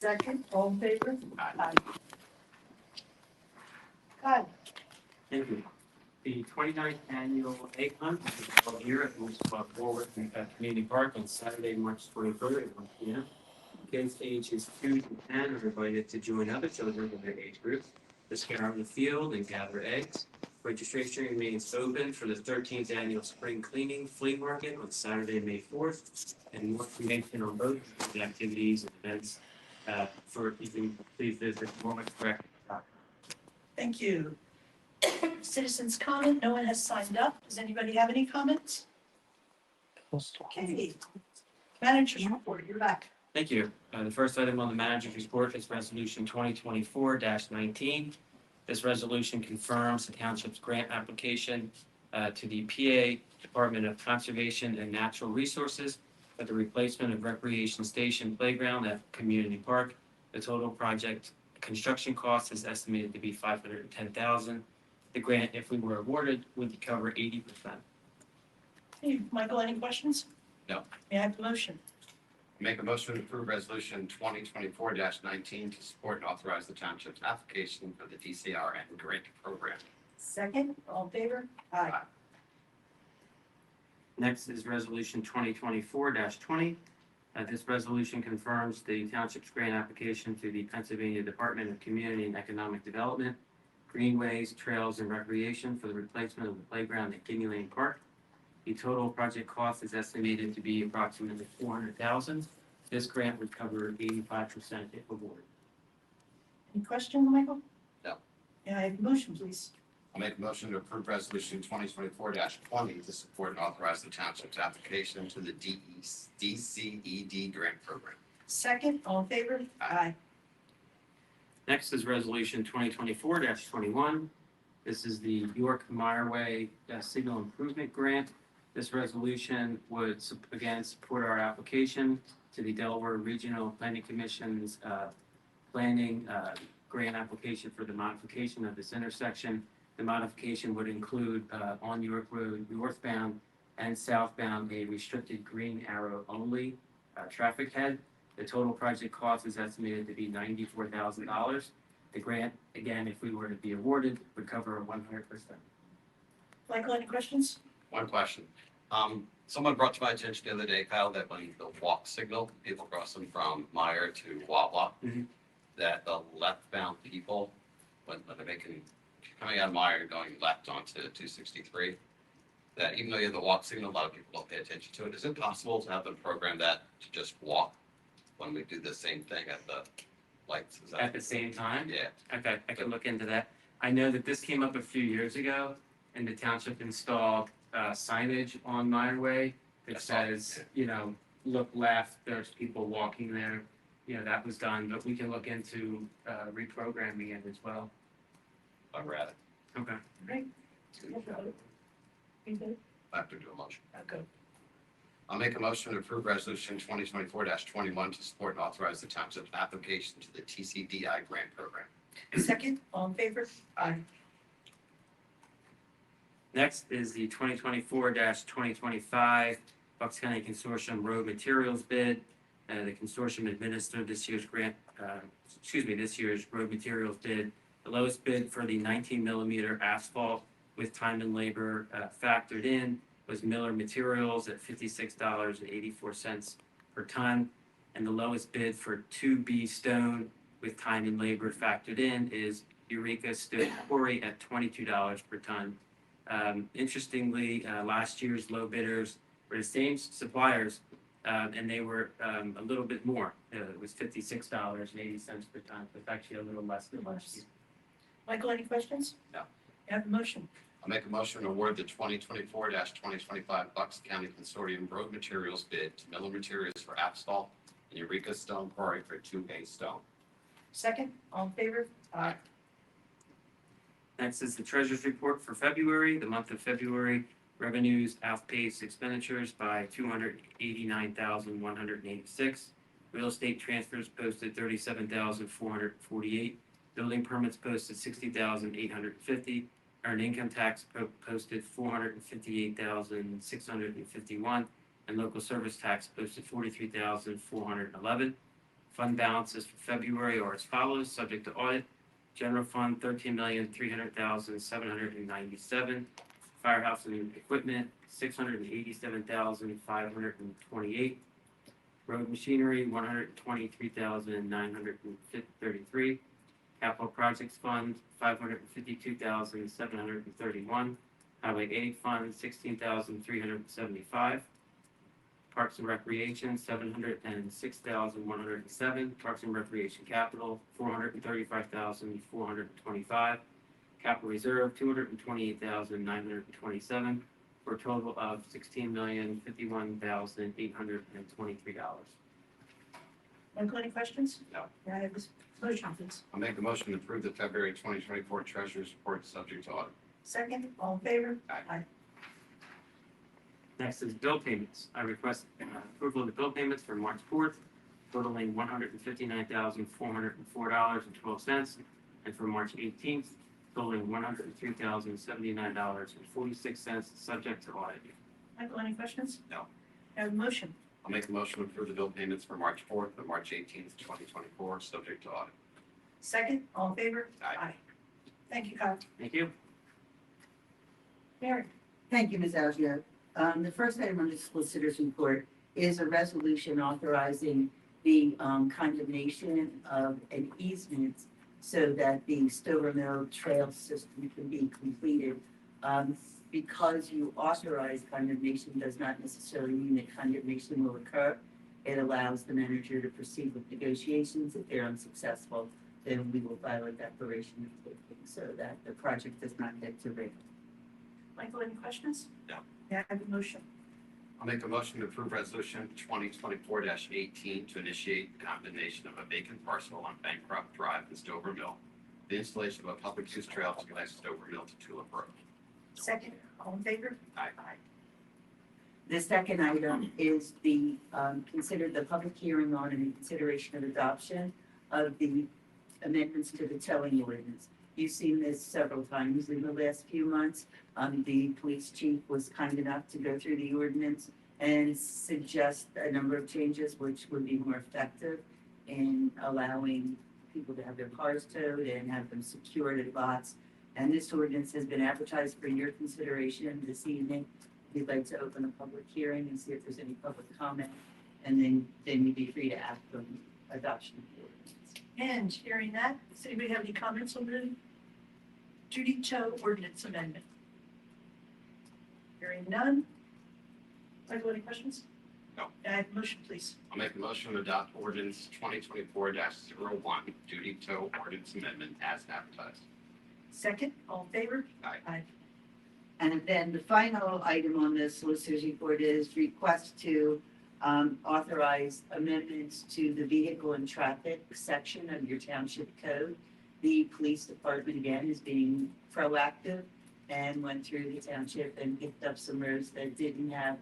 Second, all in favor? Aye. Kyle, Thank you. The 29th annual egg hunt is held here at Warwick Community Park on Saturday, March 23rd at 1 p.m. Kids ages 2 to 10 are invited to join other children in their age group to scour the field and gather eggs. Registration remains open for the 13th annual spring cleaning flea market on Saturday, May 4th. And more information on both the activities and events you can please visit warwick.com. thank you. Citizens comment, no one has signed up. Does anybody have any comments? Okay. Manager's report, you're back. Thank you. The first item on the manager's report is Resolution 2024-19. This resolution confirms the township's grant application to the PA Department of Conservation and Natural Resources for the replacement of Recreation Station Playground at Community Park. The total project construction cost is estimated to be $510,000. The grant, if we were awarded, would cover 80%. Hey, Michael, any questions? No. May I have a motion? Make a motion to approve resolution 2024-19 to support and authorize the township's application for the DCRN grant program. Second, all in favor? Aye. Next is Resolution 2024-20. This resolution confirms the township's grant application to the Pennsylvania Department of Community and Economic Development, Greenways, Trails, and Recreation for the replacement of the playground at Guinea Lane Park. The total project cost is estimated to be approximately $400,000. This grant would cover 85% if awarded. Any questions, Michael? No. May I have a motion, please? I'll make a motion to approve resolution 2024-20 to support and authorize the township's application to the DCED grant program. Second, all in favor? Aye. Next is Resolution 2024-21. This is the York Meyerway Signal Improvement Grant. This resolution would, again, support our application to the Delaware Regional Planning Commission's planning grant application for the modification of this intersection. The modification would include on York Road northbound and southbound a restricted green arrow only traffic head. The total project cost is estimated to be $94,000. The grant, again, if we were to be awarded, would cover 100%. Michael, any questions? One question. Someone brought to my attention the other day, Kyle, that when the walk signal, people crossing from Meyer to Wawa, Mhm. that the leftbound people, when they're coming out of Meyer and going left onto 263, that even though you have the walk signal, a lot of people don't pay attention to it. Is it possible to have them program that to just walk when we do the same thing at the lights? Is that, At the same time? yeah. Okay, I can look into that. I know that this came up a few years ago, and the township installed signage on Meyerway that I saw it, says, look left, there's people walking there. That was done, but we can look into reprogramming it as well. I'd rather Okay. Great. You good? I have to do a motion. Okay. I'll make a motion to approve resolution 2024-21 to support and authorize the township's application to the TCDI grant program. Second, all in favor? Aye. Next is the 2024-2025 Bucks County Consortium Road Materials bid. The consortium administered this year's road materials bid. The lowest bid for the 19-millimeter asphalt with time and labor factored in was Miller Materials at $56.84 per ton. And the lowest bid for 2B stone with time and labor factored in is Eureka Stone Quarry at $22 per ton. Interestingly, last year's low bidders were the same suppliers, and they were a little bit more. It was $56.80 per ton. It's actually a little less than last year. Michael, any questions? No. You have a motion? I'll make a motion to award the 2024-2025 Bucks County Consortium road materials bid to Miller Materials for asphalt and Eureka Stone Quarry for 2A stone. Second, all in favor? Aye. Next is the treasurer's report for February. The month of February, revenues outpaced expenditures by $289,186. Real estate transfers posted $37,448. Building permits posted $60,850. Earned income tax posted $458,651. And local service tax posted $43,411. Fund balances for February are as follows, subject to audit. General fund, $13,300,797. Firehouse and equipment, $687,528. Road machinery, $123,933. Capital projects fund, $552,731. Highway aid fund, $16,375. Parks and Recreation, $706,107. Parks and Recreation Capital, $435,425. Capital Reserve, $228,927, for a total of $16,051,823. Michael, any questions? No. May I have this motion, please? I'll make a motion to approve the February 2024 Treasurer's Report subject to audit. Second, all in favor? Aye. Next is bill payments. I request approval of the bill payments for March 4th, totaling $159,404.12, and for March 18th, totaling $103,079.46, subject to audit. Michael, any questions? No. May I have a motion? I'll make a motion to approve the bill payments for March 4th and March 18th, 2024, subject to audit. Second, all in favor? Aye. Thank you, Kyle. Thank you. Mary? Thank you, Ms. Algio. The first item on the solicitor's report is a resolution authorizing the condemnation of an easement so that the Stover Mill Trail system can be completed. Because you authorize condemnation does not necessarily mean that condemnation will occur. It allows the manager to proceed with negotiations. If they're unsuccessful, then we will file a declaration of taking so that the project does not get derailed. Michael, any questions? No. May I have a motion? I'll make a motion to approve resolution 2024-18 to initiate condemnation of a vacant parcel on Bancroft Drive in Stover Mill. The installation of a public use trail to connect Stover Mill to Tulip Road. Second, all in favor? Aye. The second item is the, considered the public hearing on and consideration of adoption of the amendments to the towing ordinance. You've seen this several times in the last few months. The police chief was kind enough to go through the ordinance and suggest a number of changes which would be more effective in allowing people to have their cars towed and have them secured at lots. And this ordinance has been advertised for your consideration this evening. We'd like to open a public hearing and see if there's any public comment, and then you'd be free to act on adoption of the ordinance. And hearing that, does anybody have any comments on the duty tow ordinance amendment? Hearing none. Michael, any questions? No. May I have a motion, please? I'll make a motion to adopt ordinance 2024-01, duty tow ordinance amendment as advertised. Second, all in favor? Aye. And then the final item on the solicitor's report is request to authorize amendments to the vehicle and traffic section of your township code. The police department, again, is being proactive and went through the township and picked up some roads that didn't have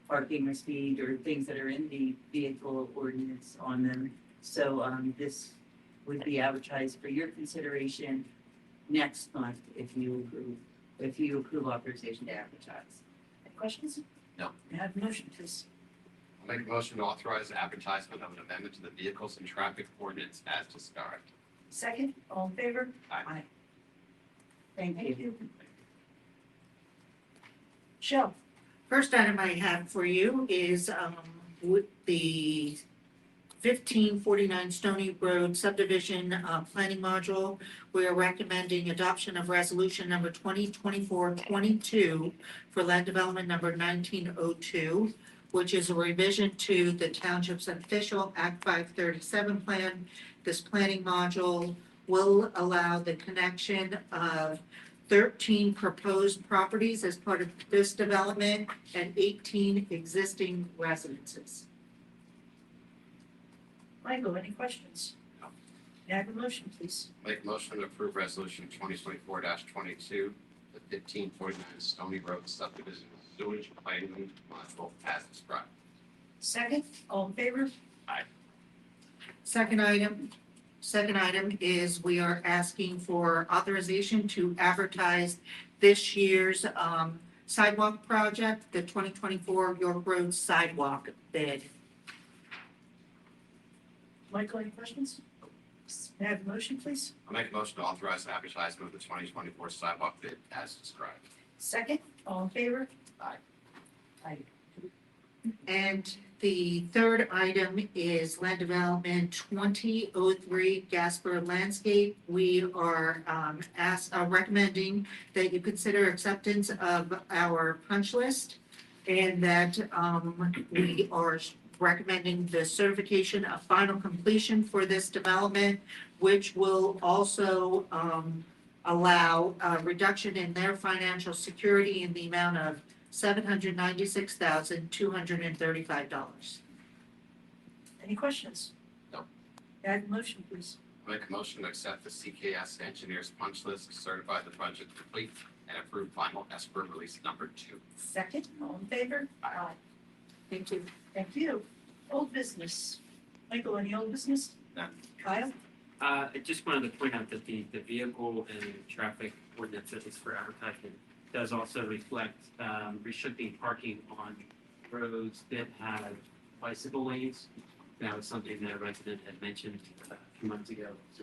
parking or speed or things that are in the vehicle ordinance on them. So this would be advertised for your consideration next month if you approve authorization to advertise. Any questions? No. May I have a motion, please? I'll make a motion to authorize the advertisement of an amendment to the vehicles and traffic ordinance as described. Second, all in favor? Aye. Thank you. Michelle? First item I have for you is with the 1549 Stony Road subdivision planning module. We are recommending adoption of resolution number 2024-22 for land development number 1902, which is a revision to the township's official Act 537 plan. This planning module will allow the connection of 13 proposed properties as part of this development and 18 existing residences. Michael, any questions? No. May I have a motion, please? Make a motion to approve resolution 2024-22, the 1549 Stony Road subdivision sewage planning module as described. Second, all in favor? Second item is we are asking for authorization to advertise this year's sidewalk project, the 2024 York Road sidewalk bid. Michael, any questions? May I have a motion, please? I'll make a motion to authorize the advertisement of the 2024 sidewalk bid as described. Second, all in favor? Aye. Aye. And the third item is land development 2003 Gasper Landscape. We are recommending that you consider acceptance of our punch list and that we are recommending the certification of final completion for this development, which will also allow a reduction in their financial security in the amount of $796,235. Any questions? No. May I have a motion, please? I'll make a motion to accept the CKS Engineers punch list, certify the project complete, and approve final escrow release number 2. Second, all in favor? Aye. Thank you. Thank you. Old business. Michael, any old business? None. Kyle? I just wanted to point out that the vehicle and traffic ordinance that is for advertisement does also reflect restricting parking on roads that have bicycle lanes. That was something that a resident had mentioned a few months ago. So,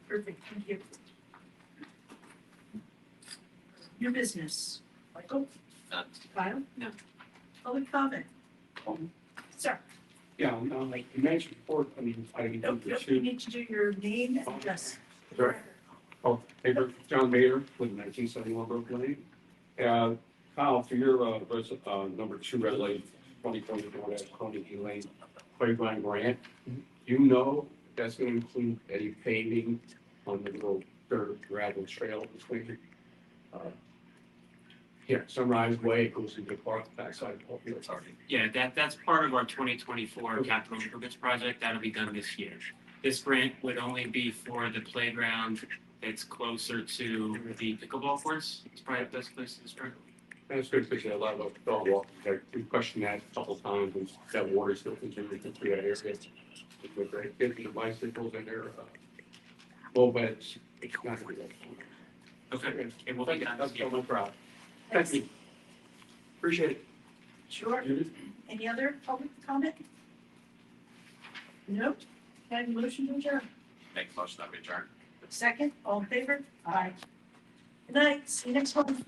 Perfect, thank you. New business. Michael? None. Kyle? No. Public comment? Sir? Yeah, like you mentioned before, I mean, I didn't Nope, think nope, we you should. need to do your name and address. Sorry. Oh, hey, John Mayer, with 1971 Brooklyn Lane. Kyle, for your, number 2 resolution, 2024-20 Lane Playground Grant, you know that's gonna include any paving on the little dirt gravel trail between, Sunrise Way, it goes into the park, backside of Popular Park. yeah, that's part of our 2024 capital improvements project. That'll be done this year. This grant would only be for the playground that's closer to the pickleball courts. It's probably the best place to start. That's good, because a lot of dog walking, we questioned that a couple times, and that water still continues to through that area. With the kids and the bicycles and their, mopeds, it's not gonna be that. Okay, it will be done this That's year. my problem. Thank you. Appreciate it. Sure. Any other public comment? Nope. Can I have a motion to adjourn? Make a motion that we adjourn. Second, all in favor? Aye. Good night, see you next month.